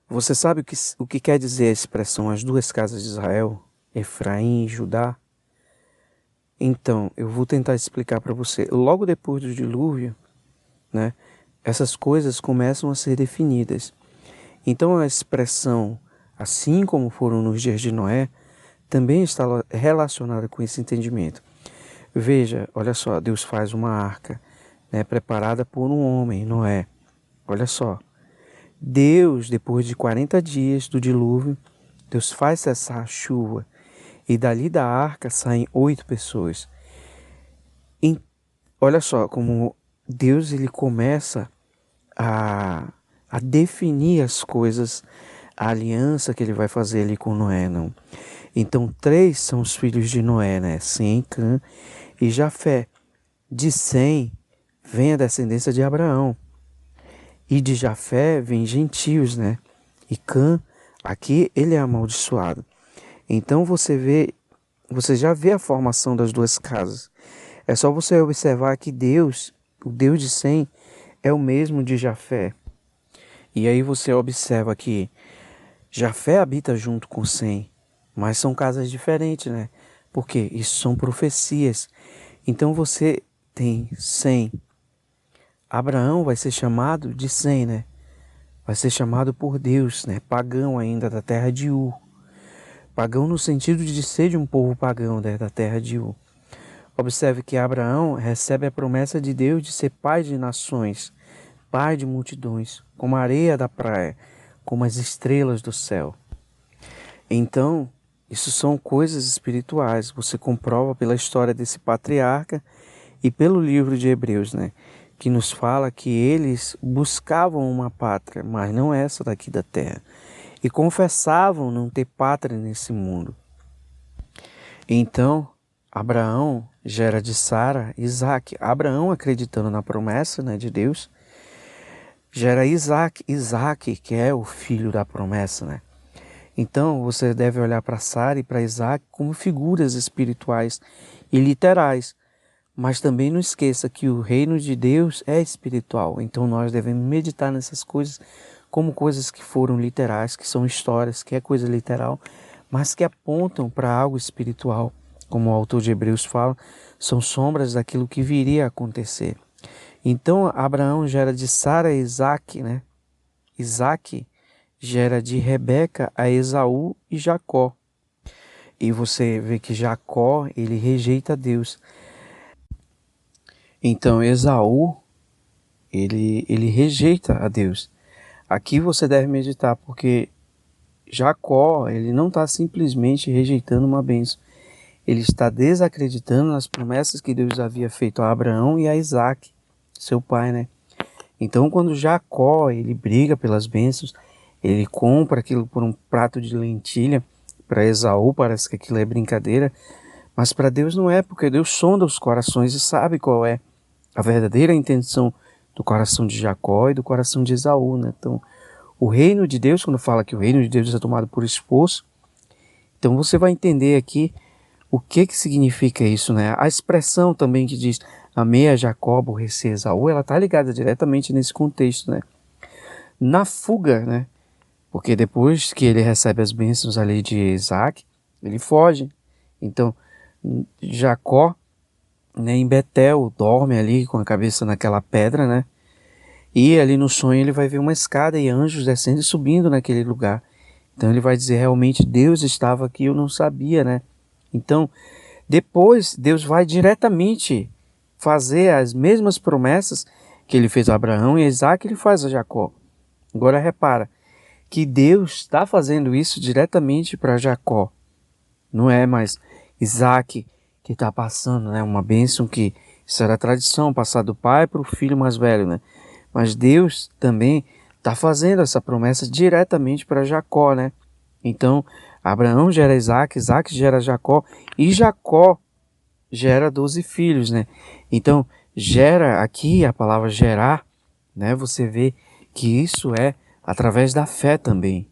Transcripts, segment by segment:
Você sabe o que quer dizer a expressão as duas casas de Israel, Efraim e Judá? Então, eu vou tentar explicar para você. Logo depois do dilúvio, né, essas coisas começam a ser definidas. Então, a expressão, assim como foram nos dias de Noé, também está relacionada com esse entendimento. Veja, olha só, Deus faz uma arca, né, preparada por um homem, Noé. Olha só, Deus, depois de 40 dias do dilúvio, Deus faz cessar a chuva e dali da arca saem 8 pessoas. E olha só como Deus ele começa a definir as coisas, a aliança que ele vai fazer ali com Noé, não. Então 3 são os filhos de Noé, né? Sem, Cã e Jafé. De Sem vem a descendência de Abraão. E de Jafé vem gentios, né? E Cã, aqui ele é amaldiçoado. Então você já vê a formação das duas casas. É só você observar que Deus, o Deus de Sem, é o mesmo de Jafé. E aí você observa que Jafé habita junto com Sem, mas são casas diferentes, né? Porque isso são profecias. Então você tem Sem. Abraão vai ser chamado de Sem, né? Vai ser chamado por Deus, né? Pagão ainda da terra de Ur. Pagão no sentido de ser de um povo pagão, né? Da terra de Ur. Observe que Abraão recebe a promessa de Deus de ser pai de nações, pai de multidões, como a areia da praia, como as estrelas do céu. Então, isso são coisas espirituais. Você comprova pela história desse patriarca e pelo livro de Hebreus, né? Que nos fala que eles buscavam uma pátria, mas não essa daqui da terra. E confessavam não ter pátria nesse mundo. Então, Abraão gera de Sara Isaac. Abraão, acreditando na promessa, né, de Deus, gera Isaac. Isaac, que é o filho da promessa, né? Então, você deve olhar para Sara e para Isaac como figuras espirituais e literais. Mas também não esqueça que o reino de Deus é espiritual. Então, nós devemos meditar nessas coisas como coisas que foram literais, que são histórias, que é coisa literal, mas que apontam para algo espiritual. Como o autor de Hebreus fala, são sombras daquilo que viria a acontecer. Então, Abraão gera de Sara a Isaac, né? Isaac gera de Rebeca a Esaú e Jacó. E você vê que Jacó, ele rejeita Deus. Então, Esaú, ele rejeita a Deus. Aqui você deve meditar, porque Jacó, ele não está simplesmente rejeitando uma bênção. Ele está desacreditando nas promessas que Deus havia feito a Abraão e a Isaac, seu pai, né? Então, quando Jacó, ele briga pelas bênçãos, ele compra aquilo por um prato de lentilha, para Esaú parece que aquilo é brincadeira, mas para Deus não é, porque Deus sonda os corações e sabe qual é a verdadeira intenção do coração de Jacó e do coração de Esaú, né? Então, o reino de Deus, quando fala que o reino de Deus é tomado por esposo, então você vai entender aqui o que significa isso, né? A expressão também que diz amei a Jacó, aborrecer Esaú, ela está ligada diretamente nesse contexto, né? Na fuga, né? Porque depois que ele recebe as bênçãos ali de Isaac, ele foge. Então, Jacó, né, em Betel, dorme ali com a cabeça naquela pedra, né? E ali no sonho ele vai ver uma escada e anjos descendo e subindo naquele lugar. Então ele vai dizer, realmente Deus estava aqui, eu não sabia, né? Então, depois Deus vai diretamente fazer as mesmas promessas que ele fez a Abraão e a Isaac, ele faz a Jacó. Agora repara, que Deus está fazendo isso diretamente para Jacó. Não é mais Isaac que está passando, né? Uma bênção que isso era tradição, passar do pai para o filho mais velho, né? Mas Deus também está fazendo essa promessa diretamente para Jacó, né? Então, Abraão gera Isaac, Isaac gera Jacó e Jacó gera 12 filhos, né? Então, gera aqui a palavra gerar, né? Você vê que isso é através da fé também.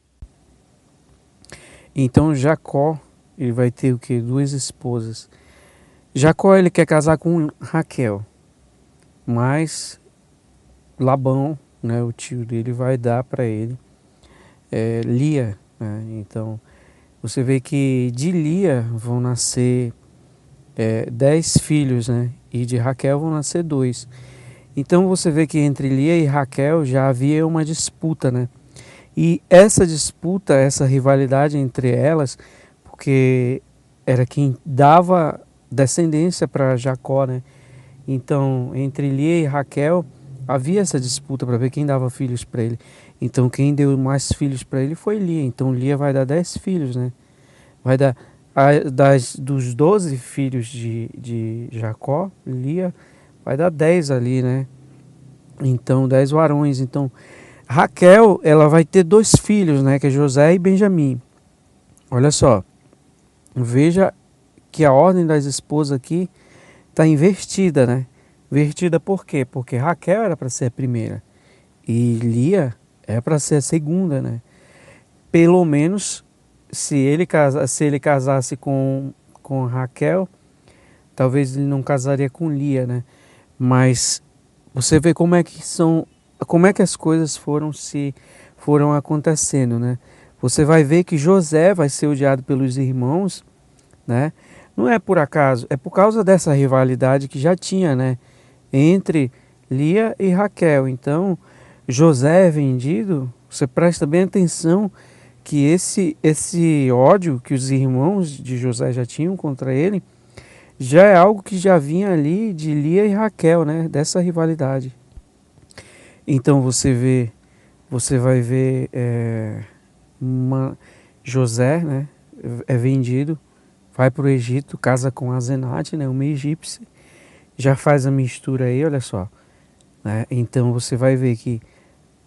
Então, Jacó, ele vai ter o quê? 2 esposas. Jacó, ele quer casar com Raquel, mas Labão, né, o tio dele, vai dar para ele Lia, né? Então você vê que de Lia vão nascer 10 filhos, né? E de Raquel vão nascer 2. Então você vê que entre Lia e Raquel já havia uma disputa, né? E essa disputa, essa rivalidade entre elas, porque era quem dava descendência para Jacó, né? Então, entre Lia e Raquel, havia essa disputa para ver quem dava filhos para ele. Então, quem deu mais filhos para ele foi Lia. Então, Lia vai dar 10 filhos, né? Vai dar dos 12 filhos de Jacó, Lia vai dar 10 ali, né? Então, 10 varões. Então, Raquel, ela vai ter 2 filhos, né? Que é José e Benjamim. Olha só, veja que a ordem das esposas aqui está invertida, né? Invertida por quê? Porque Raquel era para ser a primeira e Lia é para ser a segunda, né? Pelo menos se ele casasse com Raquel, talvez ele não casaria com Lia, né? Mas você vê como é que as coisas foram acontecendo, né? Você vai ver que José vai ser odiado pelos irmãos, né? Não é por acaso, é por causa dessa rivalidade que já tinha, né? Entre Lia e Raquel. Então, José é vendido, você presta bem atenção que esse ódio que os irmãos de José já tinham contra ele, já é algo que já vinha ali de Lia e Raquel, né? Dessa rivalidade. Então você vai ver José, né? É vendido, vai para o Egito, casa com Azenate, né? Uma egípcia, já faz a mistura aí, olha só, né? Então você vai ver que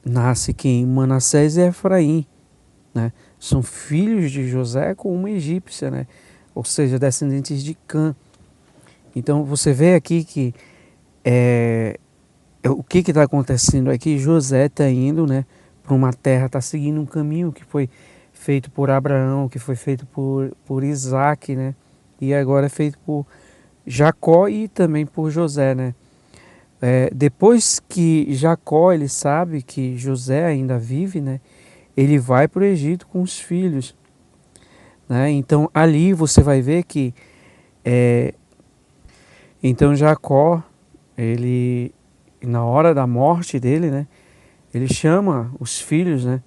nasce quem? Manassés e Efraim, né? São filhos de José com uma egípcia, né? Ou seja, descendentes de Cã. Então você vê aqui que o que está acontecendo aqui? José está indo, né, para uma terra, está seguindo um caminho que foi feito por Abraão, que foi feito por Isaac, né? E agora é feito por Jacó e também por José, né? Depois que Jacó ele sabe que José ainda vive, né? Ele vai para o Egito com os filhos, né? Então ali você vai ver que então Jacó ele na hora da morte dele, né? Ele chama os filhos, né?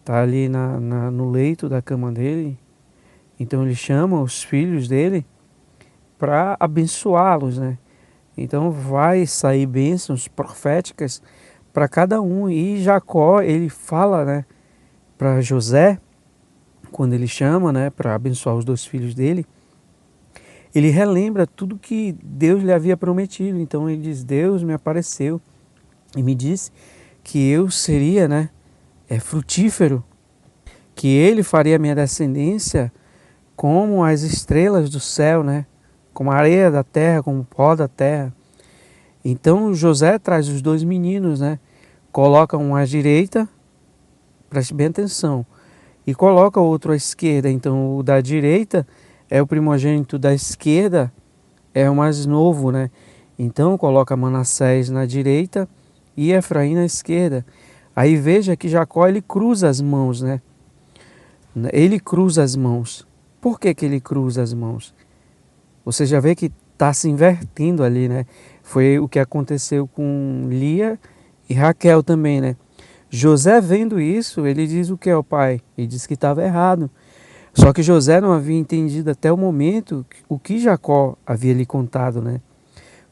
Tá ali no leito da cama dele. Então ele chama os filhos dele para abençoá-los, né? Então vai sair bênçãos proféticas para cada um. E Jacó, ele fala, né, para José, quando ele chama, né, para abençoar os 2 filhos dele, ele relembra tudo que Deus lhe havia prometido. Então ele diz: Deus me apareceu e me disse que eu seria, né, frutífero, que ele faria a minha descendência como as estrelas do céu, né, como a areia da terra, como o pó da terra. Então José traz os 2 meninos, né, coloca um à direita, preste bem atenção, e coloca o outro à esquerda. Então o da direita é o primogênito, da esquerda é o mais novo, né? Então coloca Manassés na direita e Efraim na esquerda. Aí veja que Jacó ele cruza as mãos, né? Ele cruza as mãos. Por que que ele cruza as mãos? Você já vê que está se invertendo ali, né? Foi o que aconteceu com Lia e Raquel também, né? José vendo isso, ele diz o que ao pai? Ele diz que estava errado. Só que José não havia entendido até o momento o que Jacó havia lhe contado, né?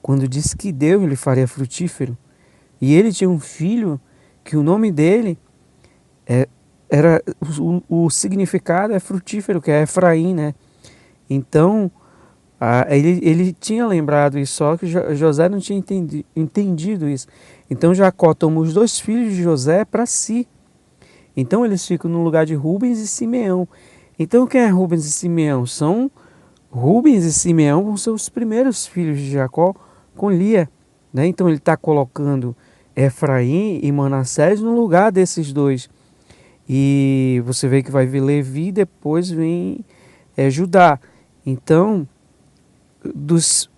Quando disse que Deus lhe faria frutífero. E ele tinha um filho que o nome dele era o significado é frutífero, que é Efraim, né? Então ele tinha lembrado isso, só que José não tinha entendido isso. Então Jacó toma os 2 filhos de José para si. Então eles ficam no lugar de Rubens e Simeão. Então quem é Rubens e Simeão? Rubens e Simeão vão ser os primeiros filhos de Jacó com Lia, né? Então ele está colocando Efraim e Manassés no lugar desses 2. E você vê que vai vir Levi e depois vem Judá. Então, dos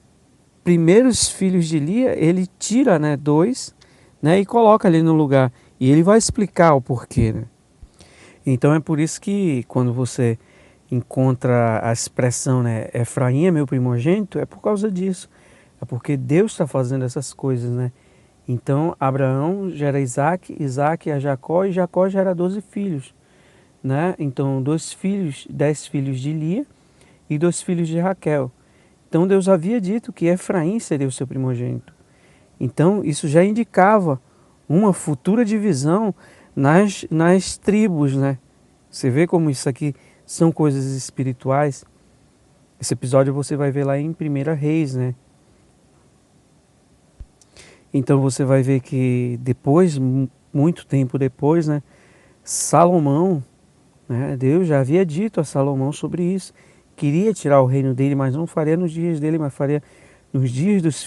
primeiros filhos de Lia, ele tira, né, 2, né, e coloca ali no lugar. E ele vai explicar o porquê, né? Então é por isso que quando você encontra a expressão, né, Efraim é meu primogênito, é por causa disso. É porque Deus está fazendo essas coisas, né? Então Abraão gera Isaac, Isaac a Jacó e Jacó gera 12 filhos, né? Então 10 filhos de Lia e 2 filhos de Raquel. Então Deus havia dito que Efraim seria o seu primogênito. Então isso já indicava uma futura divisão nas tribos, né? Você vê como isso aqui são coisas espirituais. Esse episódio você vai ver lá em 1 Reis, né? Então você vai ver que depois, muito tempo depois, né? Salomão, né? Deus já havia dito a Salomão sobre isso. Queria tirar o reino dele, mas não faria nos dias dele, mas faria nos dias dos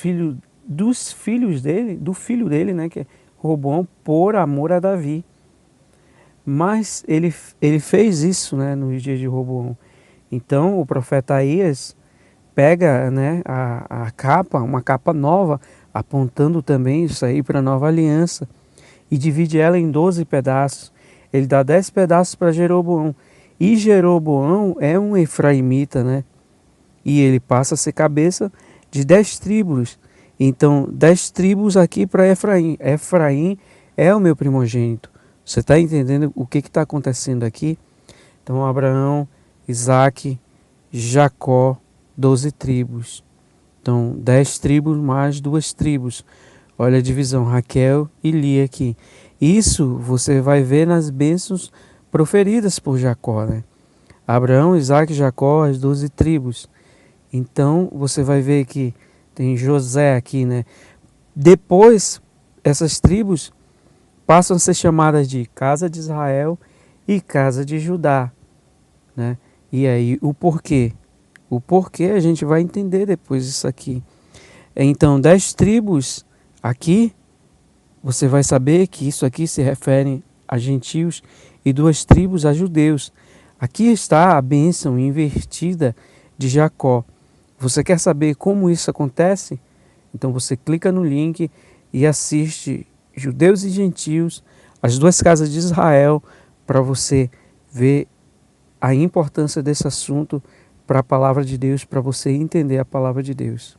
filhos dele, do filho dele, né? Que é Roboão, por amor a Davi. Mas ele fez isso, né, nos dias de Roboão. Então o profeta Aías pega, né, a capa, uma capa nova, apontando também isso aí para a nova aliança, e divide ela em 12 pedaços. Ele dá 10 pedaços para Jeroboão. E Jeroboão é um efraimita, né? E ele passa a ser cabeça de 10 tribos. Então, 10 tribos aqui para Efraim. Efraim é o meu primogênito. Você está entendendo o que está acontecendo aqui? Então, Abraão, Isaac, Jacó, 12 tribos. Então, 10 tribos mais 2 tribos. Olha a divisão, Raquel e Lia aqui. Isso você vai ver nas bênçãos proferidas por Jacó, né? Abraão, Isaac e Jacó, as 12 tribos. Então, você vai ver que tem José aqui, né? Depois, essas tribos passam a ser chamadas de casa de Israel e casa de Judá, né? E aí, o porquê? O porquê a gente vai entender depois isso aqui. Então, 10 tribos aqui, você vai saber que isso aqui se refere a gentios e 2 tribos a judeus. Aqui está a bênção invertida de Jacó. Você quer saber como isso acontece? Então você clica no link e assiste Judeus e Gentios, as 2 casas de Israel, para você ver a importância desse assunto para a palavra de Deus, para você entender a palavra de Deus.